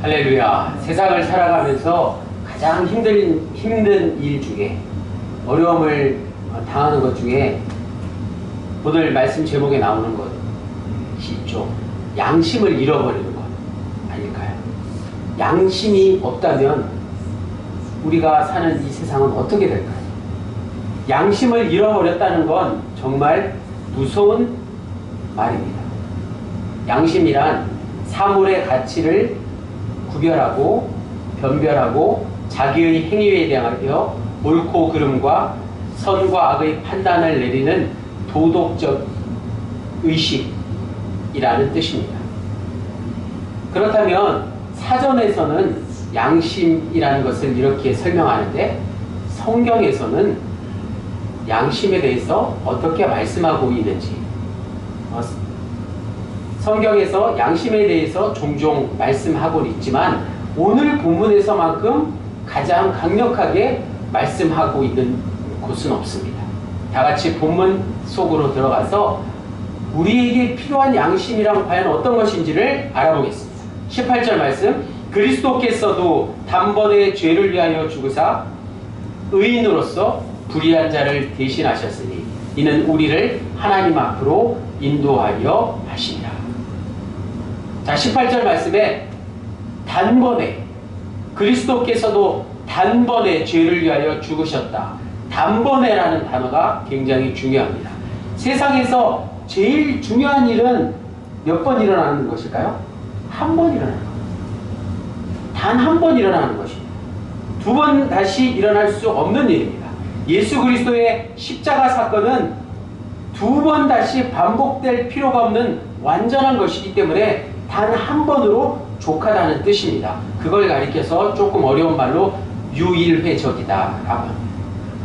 할렐루야. 세상을 살아가면서 가장 힘든 일 중에, 어려움을 당하는 것 중에 오늘 말씀 제목에 나오는 것이 있죠. 양심을 잃어버리는 것 아닐까요? 양심이 없다면 우리가 사는 이 세상은 어떻게 될까요? 양심을 잃어버렸다는 건 정말 무서운 말입니다. 양심이란 사물의 가치를 구별하고 변별하고 자기의 행위에 대하여 옳고 그름과 선과 악의 판단을 내리는 도덕적 의식이라는 뜻입니다. 그렇다면 사전에서는 양심이라는 것을 이렇게 설명하는데 성경에서는 양심에 대해서 어떻게 말씀하고 있는지, 성경에서 양심에 대해서 종종 말씀하고 있지만 오늘 본문에서만큼 가장 강력하게 말씀하고 있는 곳은 없습니다. 다 같이 본문 속으로 들어가서 우리에게 필요한 양심이란 과연 어떤 것인지를 알아보겠습니다. 18절 말씀, 그리스도께서도 단번에 죄를 위하여 죽으사 의인으로서 불의한 자를 대신하셨으니 이는 우리를 하나님 앞으로 인도하려 하시니라. 자, 18절 말씀에 단번에, 그리스도께서도 단번에 죄를 위하여 죽으셨다. 단번에라는 단어가 굉장히 중요합니다. 세상에서 제일 중요한 일은 몇 번 일어나는 것일까요? 한 번 일어나는 것. 단 한 번 일어나는 것입니다. 두 번 다시 일어날 수 없는 일입니다. 예수 그리스도의 십자가 사건은 두 번 다시 반복될 필요가 없는 완전한 것이기 때문에 단 한 번으로 족하다는 뜻입니다. 그걸 가리켜서 조금 어려운 말로 유일회적이다 라고 합니다.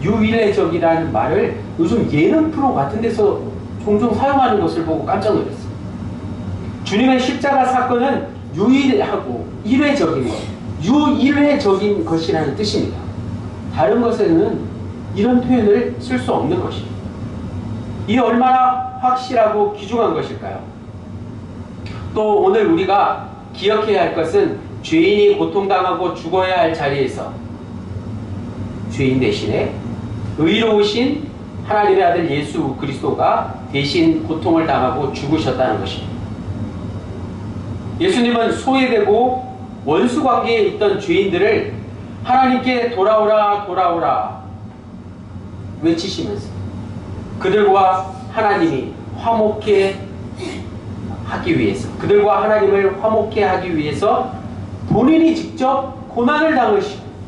유일회적이라는 말을 요즘 예능 프로 같은 데서 종종 사용하는 것을 보고 깜짝 놀랐습니다. 주님의 십자가 사건은 유일하고 일회적인 것, 유일회적인 것이라는 뜻입니다. 다른 것에는 이런 표현을 쓸 수 없는 것입니다. 이 얼마나 확실하고 귀중한 것일까요? 또 오늘 우리가 기억해야 할 것은 죄인이 고통당하고 죽어야 할 자리에서 죄인 대신에 의로우신 하나님의 아들 예수 그리스도가 대신 고통을 당하고 죽으셨다는 것입니다. 예수님은 소외되고 원수 관계에 있던 죄인들을 하나님께 돌아오라 돌아오라 외치시면서 그들과 하나님이 화목해 하기 위해서, 그들과 하나님을 화목해 하기 위해서 본인이 직접 고난을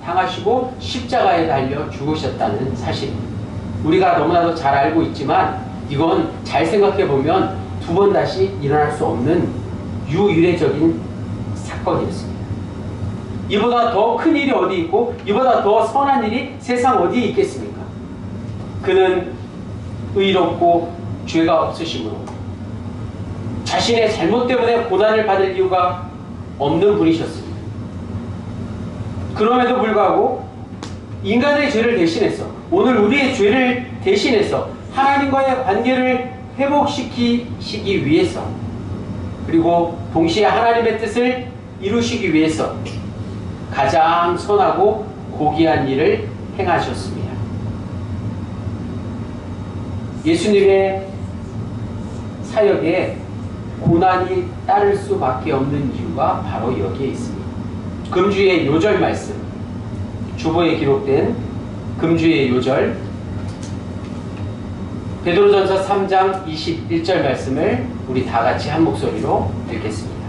당하시고 십자가에 달려 죽으셨다는 사실입니다. 우리가 너무나도 잘 알고 있지만 이건 잘 생각해 보면 두 번 다시 일어날 수 없는 유일회적인 사건이었습니다. 이보다 더 큰 일이 어디 있고 이보다 더 선한 일이 세상 어디에 있겠습니까? 그는 의롭고 죄가 없으심으로 자신의 잘못 때문에 고난을 받을 이유가 없는 분이셨습니다. 그럼에도 불구하고 인간의 죄를 대신해서, 오늘 우리의 죄를 대신해서 하나님과의 관계를 회복시키시기 위해서, 그리고 동시에 하나님의 뜻을 이루시기 위해서 가장 선하고 고귀한 일을 행하셨습니다. 예수님의 사역에 고난이 따를 수밖에 없는 이유가 바로 여기에 있습니다. 금주의 요절 말씀, 주보에 기록된 금주의 요절, 베드로전서 3장 21절 말씀을 우리 다 같이 한 목소리로 읽겠습니다.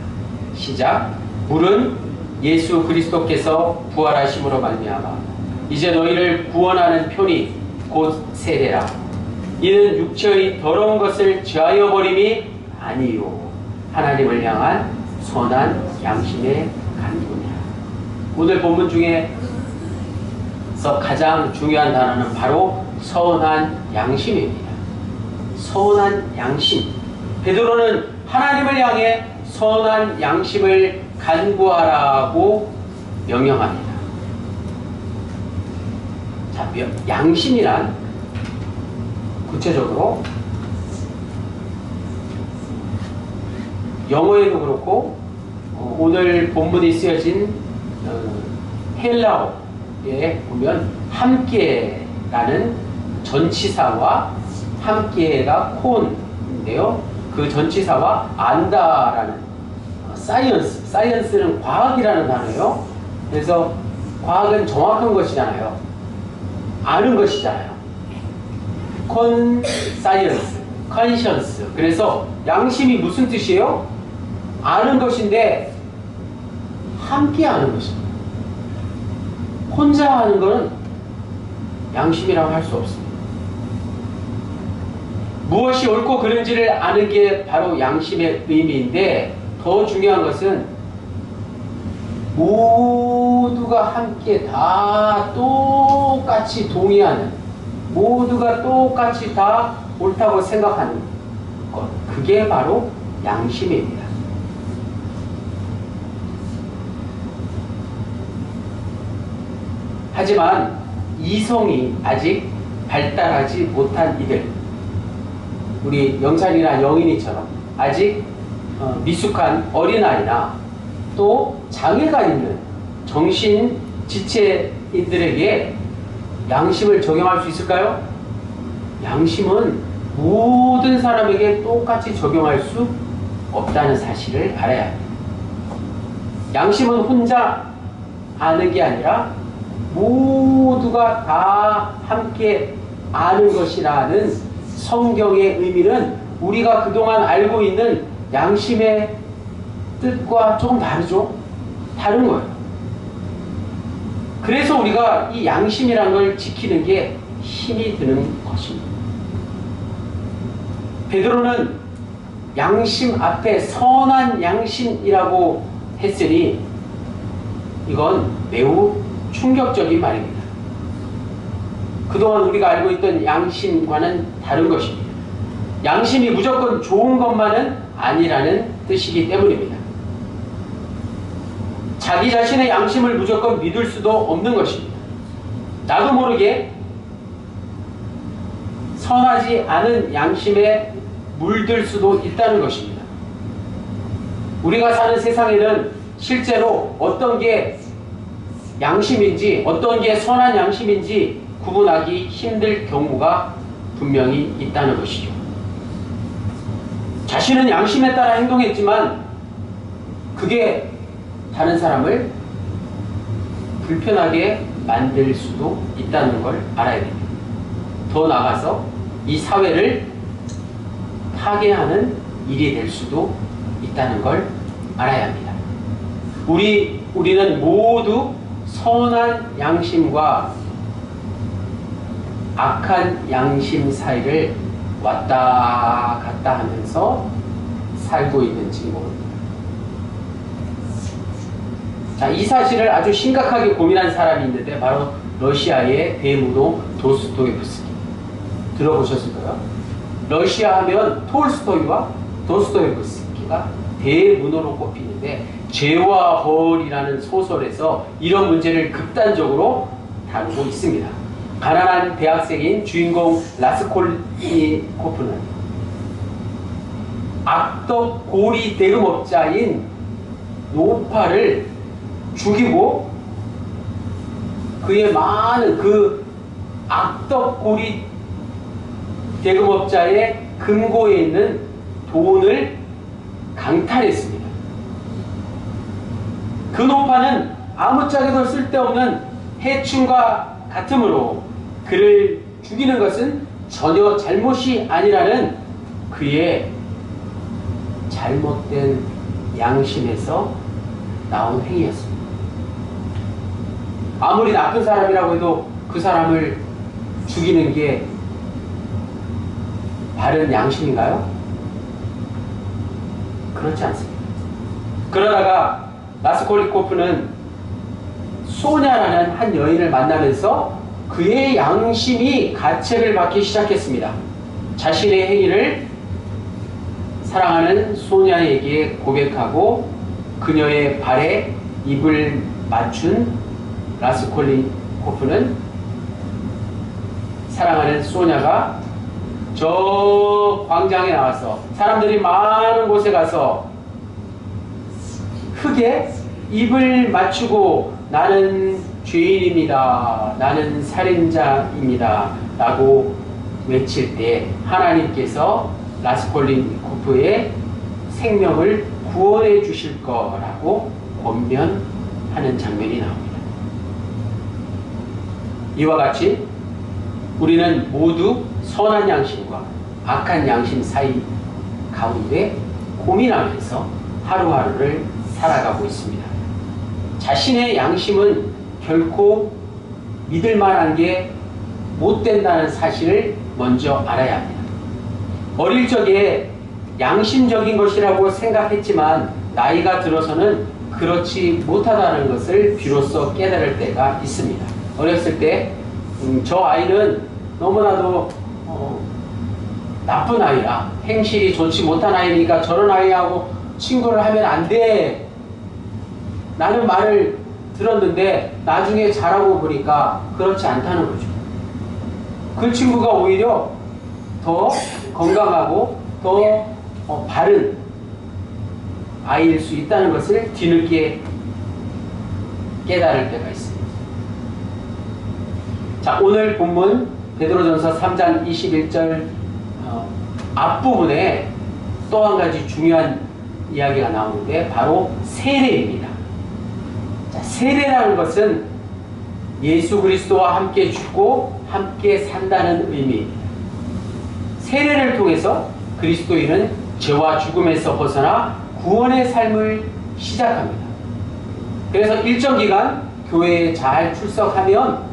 시작. 물은 예수 그리스도께서 부활하심으로 말미암아 이제 너희를 구원하는 편이 곧 세례라. 이는 육체의 더러운 것을 제하여 버림이 아니요 하나님을 향한 선한 양심의 간구니라. 오늘 본문 중에서 가장 중요한 단어는 바로 선한 양심입니다. 선한 양심. 베드로는 하나님을 향해 선한 양심을 간구하라고 명령합니다. 자, 양심이란 구체적으로 영어에도 그렇고 오늘 본문에 쓰여진 헬라어에 보면 함께라는 전치사와 함께가 콘인데요. 그 전치사와 안다라는 사이언스는 과학이라는 단어예요. 그래서 과학은 정확한 것이잖아요. 아는 것이잖아요. 컨사이언스, 컨션스. 그래서 양심이 무슨 뜻이에요? 아는 것인데 함께 아는 것입니다. 혼자 하는 것은 양심이라고 할 수 없습니다. 무엇이 옳고 그른지를 아는 게 바로 양심의 의미인데, 더 중요한 것은 모두가 함께 다 똑같이 동의하는, 모두가 똑같이 다 옳다고 생각하는 것, 그게 바로 양심입니다. 하지만 이성이 아직 발달하지 못한 이들, 우리 영찬이나 영인이처럼 아직 미숙한 어린아이나 또 장애가 있는 정신지체인들에게 양심을 적용할 수 있을까요? 양심은 모든 사람에게 똑같이 적용할 수 없다는 사실을 알아야 합니다. 양심은 혼자 아는 게 아니라 모두가 다 함께 아는 것이라는 성경의 의미는 우리가 그동안 알고 있는 양심의 뜻과 조금 다르죠? 다른 거예요. 그래서 우리가 이 양심이라는 걸 지키는 게 힘이 드는 것입니다. 베드로는 양심 앞에 선한 양심이라고 했으니 이건 매우 충격적인 말입니다. 그동안 우리가 알고 있던 양심과는 다른 것입니다. 양심이 무조건 좋은 것만은 아니라는 뜻이기 때문입니다. 자기 자신의 양심을 무조건 믿을 수도 없는 것입니다. 나도 모르게 선하지 않은 양심에 물들 수도 있다는 것입니다. 우리가 사는 세상에는 실제로 어떤 게 양심인지 어떤 게 선한 양심인지 구분하기 힘들 경우가 분명히 있다는 것이죠. 자신은 양심에 따라 행동했지만 그게 다른 사람을 불편하게 만들 수도 있다는 걸 알아야 됩니다. 더 나아가서 이 사회를 파괴하는 일이 될 수도 있다는 걸 알아야 합니다. 우리는 모두 선한 양심과 악한 양심 사이를 왔다 갔다 하면서 살고 있는 친구입니다. 자, 이 사실을 아주 심각하게 고민한 사람이 있는데 바로 러시아의 대무도 도스토옙스키. 들어보셨을까요? 러시아 하면 톨스토이와 도스토옙스키가 대문호로 꼽히는데 죄와 벌이라는 소설에서 이런 문제를 극단적으로 다루고 있습니다. 가난한 대학생인 주인공 라스콜니코프는 악덕 고리 대금업자인 노파를 죽이고 그의 많은 그 악덕 고리 대금업자의 금고에 있는 돈을 강탈했습니다. 그 노파는 아무짝에도 쓸데없는 해충과 같으므로 그를 죽이는 것은 전혀 잘못이 아니라는 그의 잘못된 양심에서 나온 행위였습니다. 아무리 나쁜 사람이라고 해도 그 사람을 죽이는 게 바른 양심인가요? 그렇지 않습니다. 그러다가 라스콜니코프는 소냐라는 한 여인을 만나면서 그의 양심이 가책을 받기 시작했습니다. 자신의 행위를 사랑하는 소냐에게 고백하고 그녀의 발에 입을 맞춘 라스콜니코프는 사랑하는 소냐가 저 광장에 나와서 사람들이 많은 곳에 가서 크게 입을 맞추고 나는 죄인입니다. 나는 살인자입니다. 라고 외칠 때 하나님께서 라스콜리니코프의 생명을 구원해 주실 거라고 권면하는 장면이 나옵니다. 이와 같이 우리는 모두 선한 양심과 악한 양심 사이 가운데 고민하면서 하루하루를 살아가고 있습니다. 자신의 양심은 결코 믿을 만한 게 못 된다는 사실을 먼저 알아야 합니다. 어릴 적에 양심적인 것이라고 생각했지만 나이가 들어서는 그렇지 못하다는 것을 비로소 깨달을 때가 있습니다. 어렸을 때 저 아이는 너무나도 나쁜 아이야. 행실이 좋지 못한 아이니까 저런 아이하고 친구를 하면 안 돼. 라는 말을 들었는데 나중에 자라고 보니까 그렇지 않다는 거죠. 그 친구가 오히려 더 건강하고 더 바른 아이일 수 있다는 것을 뒤늦게 깨달을 때가 있습니다. 자, 오늘 본문 베드로전서 3장 21절 앞부분에 또 한 가지 중요한 이야기가 나오는데 바로 세례입니다. 자, 세례라는 것은 예수 그리스도와 함께 죽고 함께 산다는 의미입니다. 세례를 통해서 그리스도인은 죄와 죽음에서 벗어나 구원의 삶을 시작합니다. 그래서 일정 기간 교회에 잘 출석하면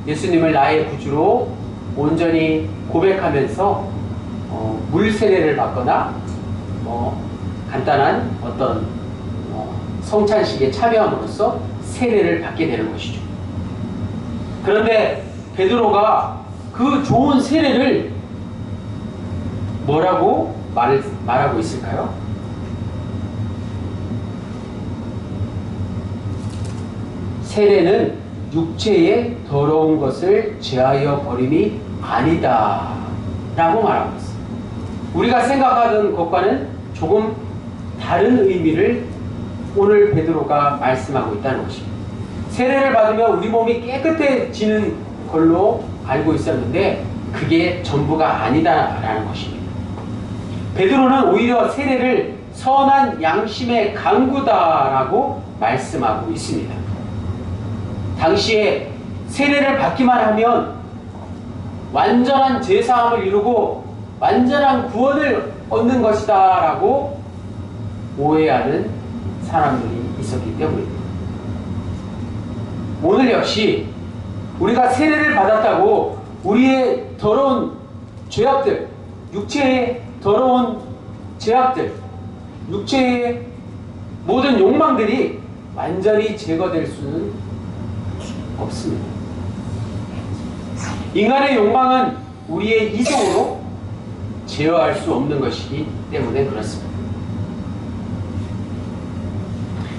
예수님을 나의 구주로 온전히 고백하면서 물 세례를 받거나 간단한 어떤 성찬식에 참여함으로써 세례를 받게 되는 것이죠. 그런데 베드로가 그 좋은 세례를 뭐라고 말하고 있을까요? 세례는 육체의 더러운 것을 제하여 버림이 아니다 라고 말하고 있어요. 우리가 생각하던 것과는 조금 다른 의미를 오늘 베드로가 말씀하고 있다는 것입니다. 세례를 받으면 우리 몸이 깨끗해지는 걸로 알고 있었는데 그게 전부가 아니다라는 것입니다. 베드로는 오히려 세례를 선한 양심의 강구다라고 말씀하고 있습니다. 당시에 세례를 받기만 하면 완전한 죄사함을 이루고 완전한 구원을 얻는 것이다 라고 오해하는 사람들이 있었기 때문입니다. 오늘 역시 우리가 세례를 받았다고 우리의 더러운 죄악들, 육체의 더러운 죄악들, 육체의 모든 욕망들이 완전히 제거될 수는 없습니다. 인간의 욕망은 우리의 이성으로 제어할 수 없는 것이기 때문에 그렇습니다.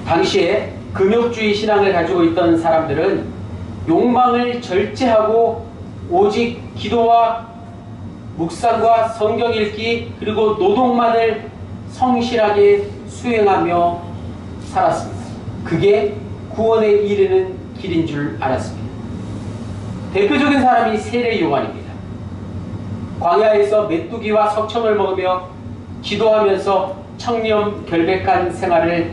당시에 금욕주의 신앙을 가지고 있던 사람들은 욕망을 절제하고 오직 기도와 묵상과 성경 읽기 그리고 노동만을 성실하게 수행하며 살았습니다. 그게 구원에 이르는 길인 줄 알았습니다. 대표적인 사람이 세례 요한입니다. 광야에서 메뚜기와 석청을 먹으며 기도하면서 청렴 결백한 생활을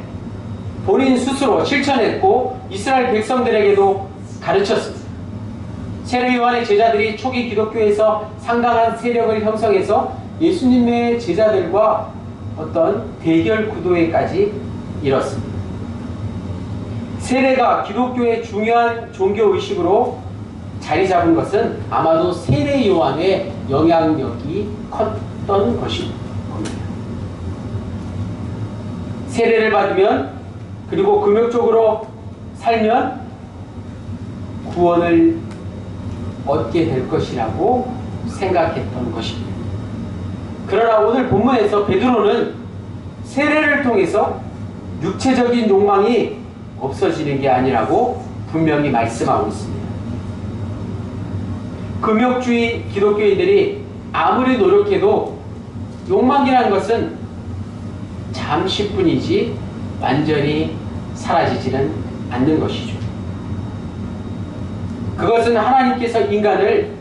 본인 스스로 실천했고 이스라엘 백성들에게도 가르쳤습니다. 세례 요한의 제자들이 초기 기독교에서 상당한 세력을 형성해서 예수님의 제자들과 어떤 대결 구도에까지 이뤘습니다. 세례가 기독교의 중요한 종교의식으로 자리 잡은 것은 아마도 세례 요한의 영향력이 컸던 것일 겁니다. 세례를 받으면 그리고 금욕적으로 살면 구원을 얻게 될 것이라고 생각했던 것입니다. 그러나 오늘 본문에서 베드로는 세례를 통해서 육체적인 욕망이 없어지는 게 아니라고 분명히 말씀하고 있습니다. 금욕주의 기독교인들이 아무리 노력해도 욕망이라는 것은 잠시뿐이지 완전히 사라지지는 않는 것이죠. 그것은 하나님께서 인간을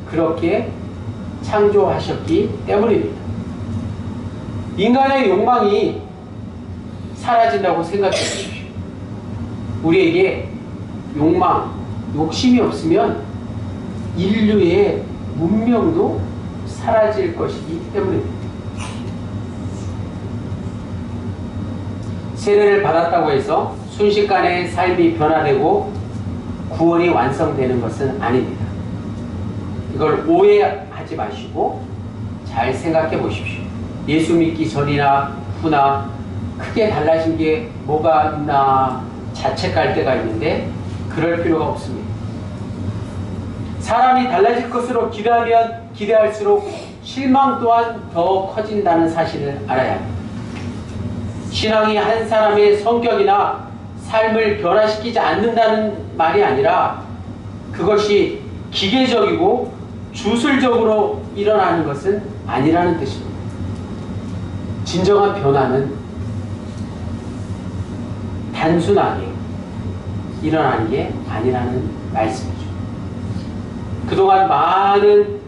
그렇게 창조하셨기 때문입니다. 인간의 욕망이 사라진다고 생각해 보십시오. 우리에게 욕망, 욕심이 없으면 인류의 문명도 사라질 것이기 때문입니다. 세례를 받았다고 해서 순식간에 삶이 변화되고 구원이 완성되는 것은 아닙니다. 이걸 오해하지 마시고 잘 생각해 보십시오. 예수 믿기 전이나 후나 크게 달라진 게 뭐가 있나 자책할 때가 있는데 그럴 필요가 없습니다. 사람이 달라질 것으로 기대하면 기대할수록 실망 또한 더 커진다는 사실을 알아야 합니다. 신앙이 한 사람의 성격이나 삶을 변화시키지 않는다는 말이 아니라 그것이 기계적이고 주술적으로 일어나는 것은 아니라는 뜻입니다. 진정한 변화는 단순하게 일어나는 게 아니라는 말씀이죠. 그동안 많은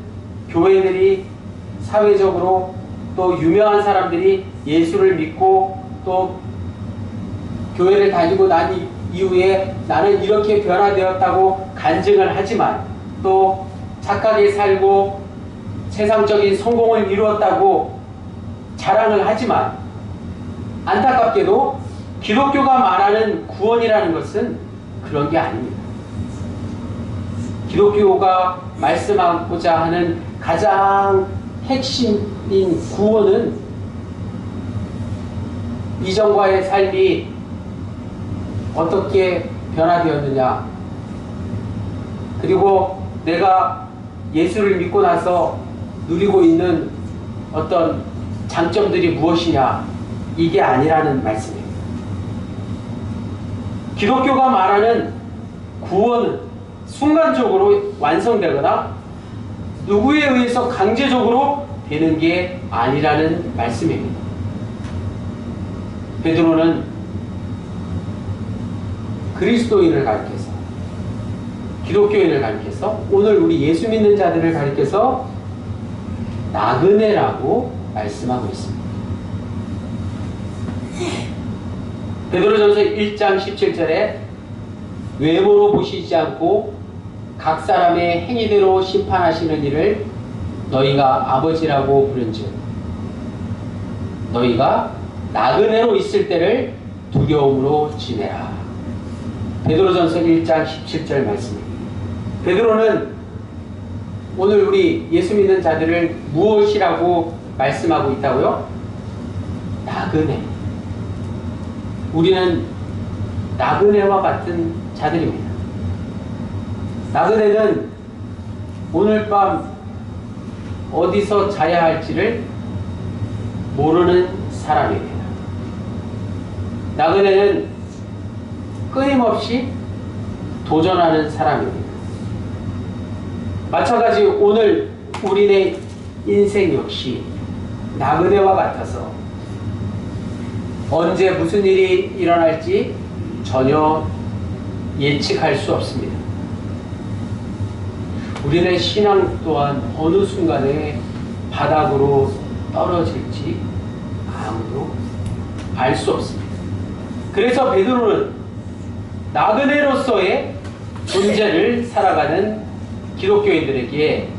교회들이 사회적으로 또 유명한 사람들이 예수를 믿고 또 교회를 다니고 난 이후에 나는 이렇게 변화되었다고 간증을 하지만 또 착하게 살고 세상적인 성공을 이루었다고 자랑을 하지만 안타깝게도 기독교가 말하는 구원이라는 것은 그런 게 아닙니다. 기독교가 말씀하고자 하는 가장 핵심인 구원은 이전과의 삶이 어떻게 변화되었느냐, 그리고 내가 예수를 믿고 나서 누리고 있는 어떤 장점들이 무엇이냐, 이게 아니라는 말씀입니다. 기독교가 말하는 구원은 순간적으로 완성되거나 누구에 의해서 강제적으로 되는 게 아니라는 말씀입니다. 베드로는 그리스도인을 가리켜서, 기독교인을 가리켜서, 오늘 우리 예수 믿는 자들을 가리켜서 나그네라고 말씀하고 있습니다. 베드로전서 1장 17절에 외모로 보시지 않고 각 사람의 행위대로 심판하시는 이를 너희가 아버지라고 부른즉 너희가 나그네로 있을 때를 두려움으로 지내라. 베드로전서 1장 17절 말씀입니다. 베드로는 오늘 우리 예수 믿는 자들을 무엇이라고 말씀하고 있다고요? 나그네. 우리는 나그네와 같은 자들입니다. 나그네는 오늘 밤 어디서 자야 할지를 모르는 사람입니다. 나그네는 끊임없이 도전하는 사람입니다. 마찬가지 오늘 우리의 인생 역시 나그네와 같아서 언제 무슨 일이 일어날지 전혀 예측할 수 없습니다. 우리의 신앙 또한 어느 순간에 바닥으로 떨어질지 아무도 알 수 없습니다. 그래서 베드로는 나그네로서의 존재를 살아가는 기독교인들에게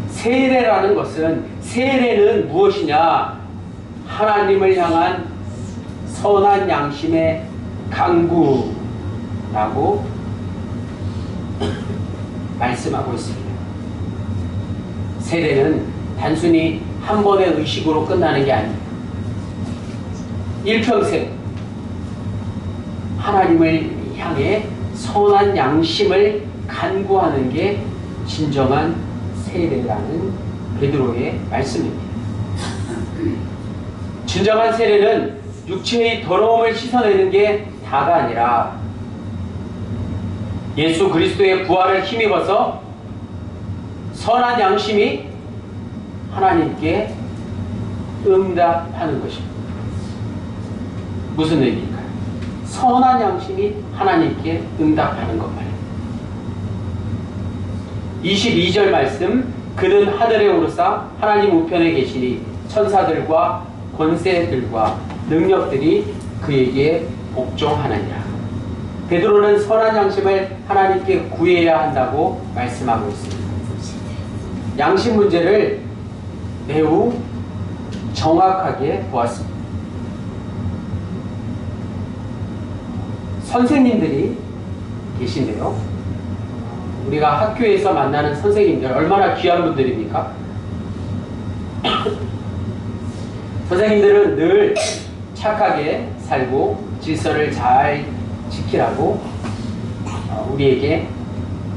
세례라는 것은, 세례는 무엇이냐? 하나님을 향한 선한 양심의 강구라고 말씀하고 있습니다. 세례는 단순히 한 번의 의식으로 끝나는 게 아닙니다. 일평생 하나님을 향해 선한 양심을 간구하는 게 진정한 세례라는 베드로의 말씀입니다. 진정한 세례는 육체의 더러움을 씻어내는 게 다가 아니라 예수 그리스도의 부활을 힘입어서 선한 양심이 하나님께 응답하는 것입니다. 무슨 의미일까요? 선한 양심이 하나님께 응답하는 것 말이에요. 22절 말씀, 그는 하늘에 오르사 하나님 우편에 계시니 천사들과 권세들과 능력들이 그에게 복종하느니라. 베드로는 선한 양심을 하나님께 구해야 한다고 말씀하고 있습니다. 양심 문제를 매우 정확하게 보았습니다. 선생님들이 계신데요. 우리가 학교에서 만나는 선생님들 얼마나 귀한 분들입니까? 선생님들은 늘 착하게 살고 질서를 잘 지키라고 우리에게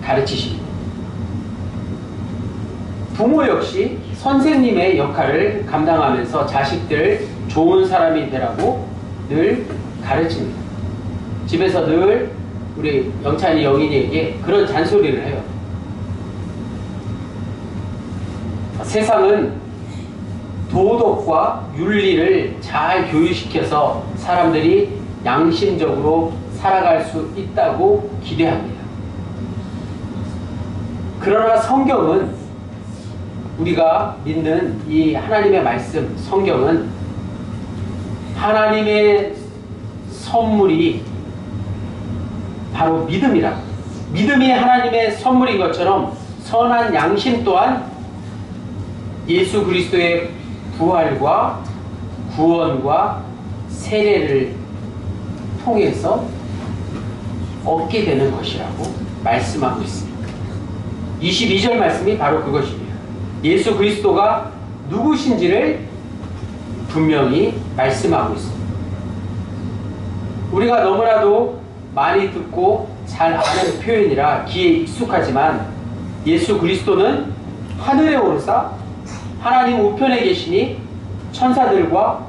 가르치십니다. 부모 역시 선생님의 역할을 감당하면서 자식들 좋은 사람이 되라고 늘 가르칩니다. 집에서 늘 우리 영찬이 영인이에게 그런 잔소리를 해요. 세상은 도덕과 윤리를 잘 교육시켜서 사람들이 양심적으로 살아갈 수 있다고 기대합니다. 그러나 성경은, 우리가 믿는 이 하나님의 말씀, 성경은 하나님의 선물이 바로 믿음이라. 믿음이 하나님의 선물인 것처럼 선한 양심 또한 예수 그리스도의 부활과 구원과 세례를 통해서 얻게 되는 것이라고 말씀하고 있습니다. 22절 말씀이 바로 그것입니다. 예수 그리스도가 누구신지를 분명히 말씀하고 있습니다. 우리가 너무나도 많이 듣고 잘 아는 표현이라 귀에 익숙하지만 예수 그리스도는 하늘에 오르사 하나님 우편에 계시니 천사들과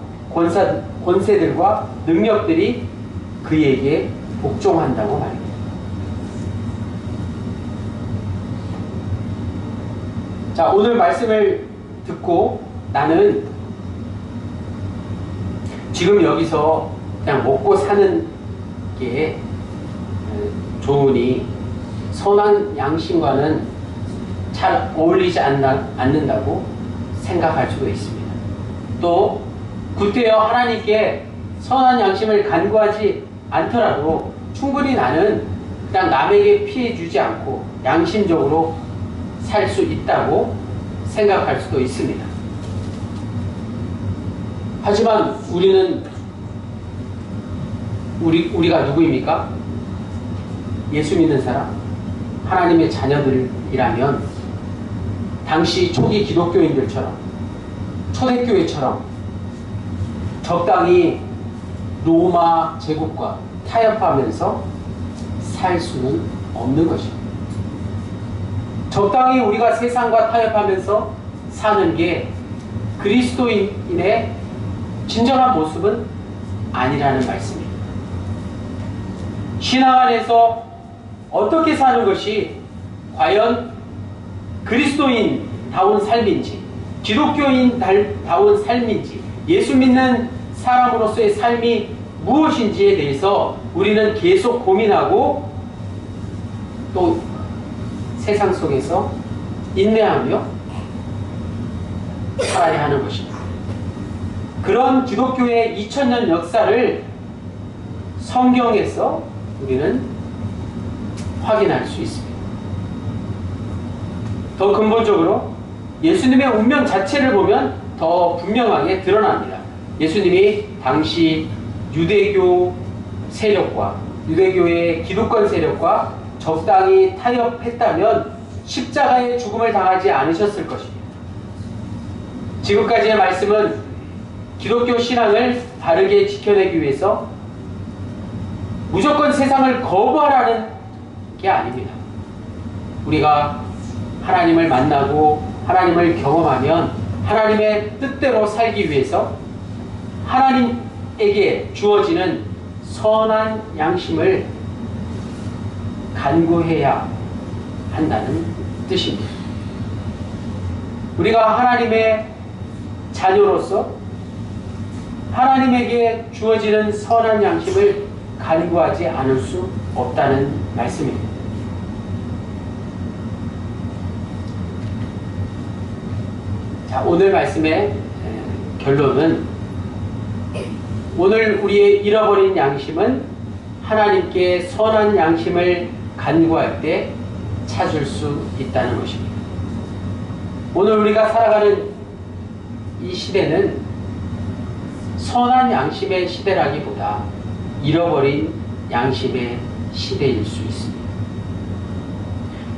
권세들과 능력들이 그에게 복종한다고 말합니다. 자, 오늘 말씀을 듣고 나는 지금 여기서 그냥 먹고 사는 게 좋으니 선한 양심과는 잘 어울리지 않는다고 생각할 수도 있습니다. 또 구태여 하나님께 선한 양심을 간구하지 않더라도 충분히 나는 그냥 남에게 피해 주지 않고 양심적으로 살 수 있다고 생각할 수도 있습니다. 하지만 우리가 누구입니까? 예수 믿는 사람, 하나님의 자녀들이라면 당시 초기 기독교인들처럼, 초대교회처럼 적당히 로마 제국과 타협하면서 살 수는 없는 것입니다. 적당히 우리가 세상과 타협하면서 사는 게 그리스도인의 진정한 모습은 아니라는 말씀입니다. 신앙 안에서 어떻게 사는 것이 과연 그리스도인다운 삶인지, 기독교인다운 삶인지, 예수 믿는 사람으로서의 삶이 무엇인지에 대해서 우리는 계속 고민하고 또 세상 속에서 인내하며 살아야 하는 것입니다. 그런 기독교의 2000년 역사를 성경에서 우리는 확인할 수 있습니다. 더 근본적으로 예수님의 운명 자체를 보면 더 분명하게 드러납니다. 예수님이 당시 유대교 세력과 유대교의 기득권 세력과 적당히 타협했다면 십자가의 죽음을 당하지 않으셨을 것입니다. 지금까지의 말씀은 기독교 신앙을 바르게 지켜내기 위해서 무조건 세상을 거부하라는 게 아닙니다. 우리가 하나님을 만나고 하나님을 경험하면 하나님의 뜻대로 살기 위해서 하나님에게 주어지는 선한 양심을 간구해야 한다는 뜻입니다. 우리가 하나님의 자녀로서 하나님에게 주어지는 선한 양심을 간구하지 않을 수 없다는 말씀입니다. 자, 오늘 말씀의 결론은 오늘 우리의 잃어버린 양심은 하나님께 선한 양심을 간구할 때 찾을 수 있다는 것입니다. 오늘 우리가 살아가는 이 시대는 선한 양심의 시대라기보다 잃어버린 양심의 시대일 수 있습니다.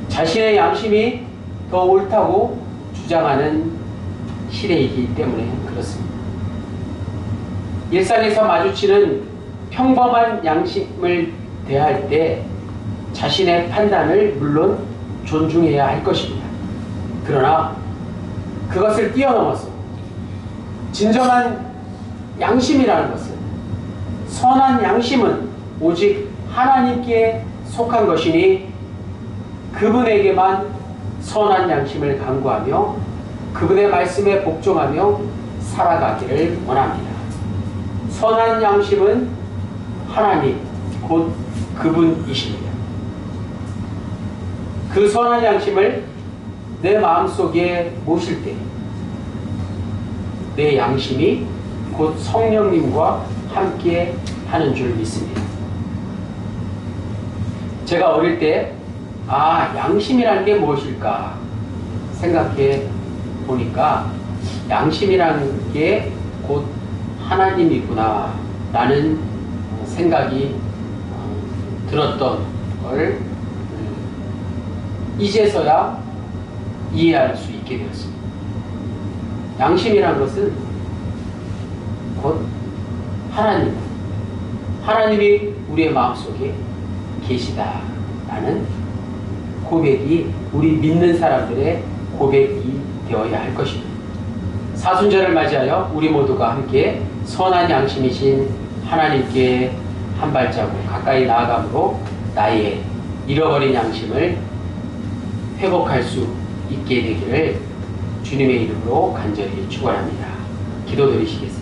자신의 양심이 더 옳다고 주장하는 시대이기 때문에 그렇습니다. 일상에서 마주치는 평범한 양심을 대할 때 자신의 판단을 물론 존중해야 할 것입니다. 그러나 그것을 뛰어넘어서 진정한 양심이라는 것은, 선한 양심은 오직 하나님께 속한 것이니 그분에게만 선한 양심을 간구하며 그분의 말씀에 복종하며 살아가기를 원합니다. 선한 양심은 하나님, 곧 그분이십니다. 그 선한 양심을 내 마음속에 모실 때 내 양심이 곧 성령님과 함께 하는 줄 믿습니다. 제가 어릴 때 양심이라는 게 무엇일까 생각해 보니까 양심이라는 게 곧 하나님이구나 라는 생각이 들었던 걸 이제서야 이해할 수 있게 되었습니다. 양심이라는 것은 곧 하나님이 우리의 마음속에 계시다라는 고백이 우리 믿는 사람들의 고백이 되어야 할 것입니다. 사순절을 맞이하여 우리 모두가 함께 선한 양심이신 하나님께 한 발자국 가까이 나아감으로 나의 잃어버린 양심을 회복할 수 있게 되기를 주님의 이름으로 간절히 축원합니다. 기도드리시겠습니다.